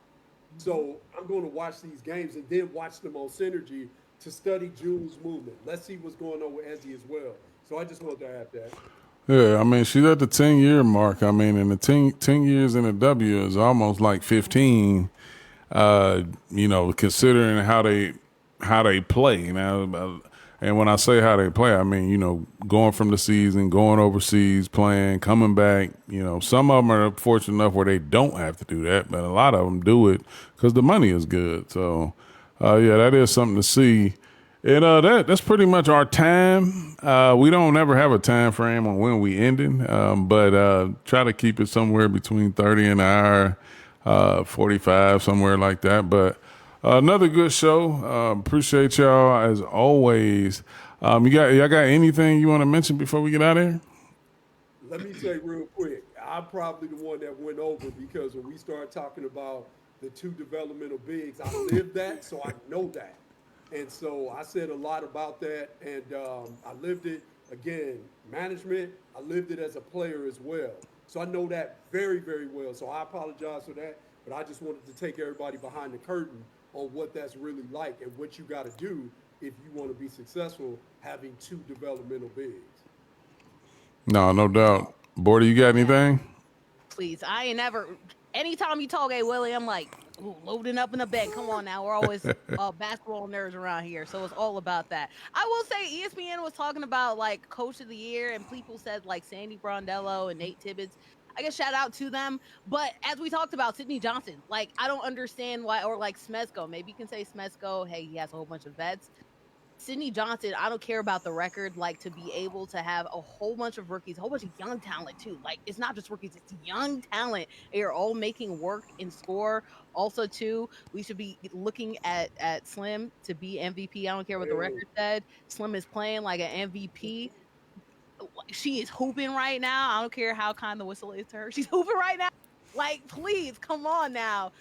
So I'm going to watch these games and then watch them on Synergy to study Jules' movement. Let's see what's going on with Ezzy as well. So I just wanted to add that. Yeah, I mean, she's at the 10-year mark. I mean, and the 10 years in the W is almost like 15, considering how they play. Now, and when I say how they play, I mean, going from the season, going overseas, playing, coming back. Some of them are fortunate enough where they don't have to do that, but a lot of them do it because the money is good. So, that is something to see. And that's pretty much our time. We don't ever have a time frame on when we ending, but try to keep it somewhere between 30 and an hour, 45, somewhere like that. But another good show. Appreciate y'all as always. Y'all got anything you want to mention before we get out of here? Let me say real quick, I'm probably the one that went over because when we started talking about the two developmental bigs, I lived that, so I know that. And so I said a lot about that, and I lived it. Again, management, I lived it as a player as well. So I know that very, very well. So I apologize for that, but I just wanted to take everybody behind the curtain on what that's really like and what you got to do if you want to be successful having two developmental bigs. No doubt. Bordy, you got anything? Please, I ain't never. Anytime you talk A Willie, I'm like, ooh, loading up in the bed. Come on now, we're always basketball nerds around here, so it's all about that. I will say, ESPN was talking about like Coach of the Year, and people said like Sandy Brondello and Nate Tibbetts. I guess shout out to them. But as we talked about, Sidney Johnson, like I don't understand why, or like Smezko. Maybe you can say Smezko. Hey, he has a whole bunch of vets. Sidney Johnson, I don't care about the record, like to be able to have a whole bunch of rookies, a whole bunch of young talent too. Like it's not just rookies, it's young talent. They are all making work in score. Also, too, we should be looking at Slim to be MVP. I don't care what the record said. Slim is playing like an MVP. She is hooping right now. I don't care how kind the whistle is to her. She's hooping right now. Like, please, come on now.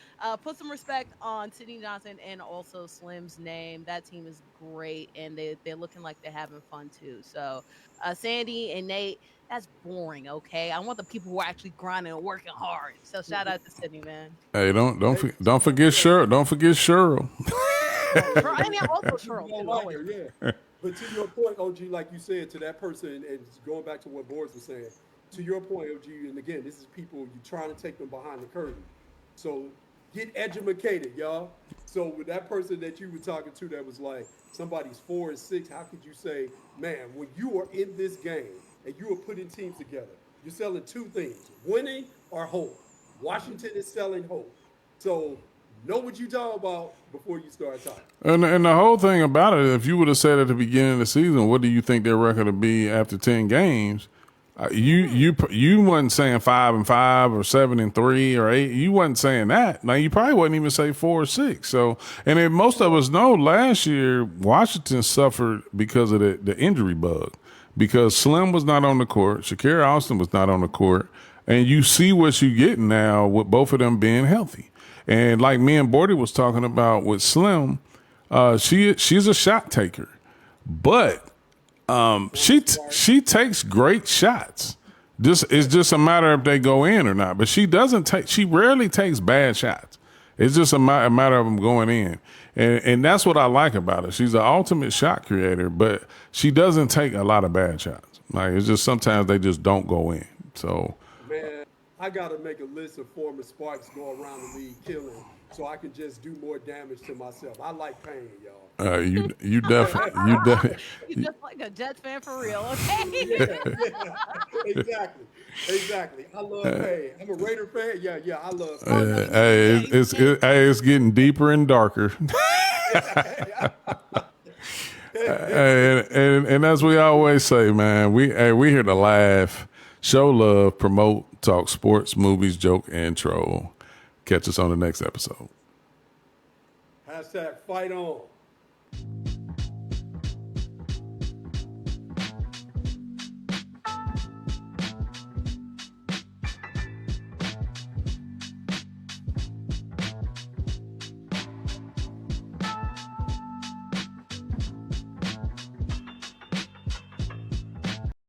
Put some respect on Sidney Johnson and also Slim's name. That team is great, and they're looking like they're having fun, too. So, Sandy and Nate, that's boring, okay? I want the people who are actually grinding and working hard. So, shout out to Sidney, man. Hey, don't forget Cheryl. Don't forget Cheryl. I mean, also Cheryl, too. Always. Yeah. But to your point, OG, like you said, to that person, and going back to what Boris was saying, to your point, OG, and again, this is people, you're trying to take them behind the curtain. So get educated, y'all. So with that person that you were talking to that was like, somebody's 4 and 6, how could you say, man, when you are in this game and you are putting teams together, you're selling two things, winning or hope. Washington is selling hope. So know what you're talking about before you start talking. And the whole thing about it, if you would have said at the beginning of the season, what do you think their record would be after 10 games? You wasn't saying 5-5 or 7-3 or 8. You wasn't saying that. Now you probably wouldn't even say 4 or 6. So, and then most of us know last year Washington suffered because of the injury bug, because Slim was not on the court, Shakira Austin was not on the court, and you see what you get now with both of them being healthy. And like me and Bordy was talking about with Slim, she's a shot taker, but she takes great shots. It's just a matter if they go in or not. But she rarely takes bad shots. It's just a matter of them going in. And that's what I like about her. She's the ultimate shot creator, but she doesn't take a lot of bad shots. Like, it's just sometimes they just don't go in. So, man, I got to make a list of former Sparks go around the league killing so I can just do more damage to myself. I like pain, y'all. You definitely You just like a Jets fan for real, okay? Yeah. Exactly. I love pain. I'm a Raider fan. Yeah, I love pain. It's getting deeper and darker. and as we always say, man, we here to laugh, show love, promote, talk sports, movies, joke, and troll. Catch us on the next episode. #fight on.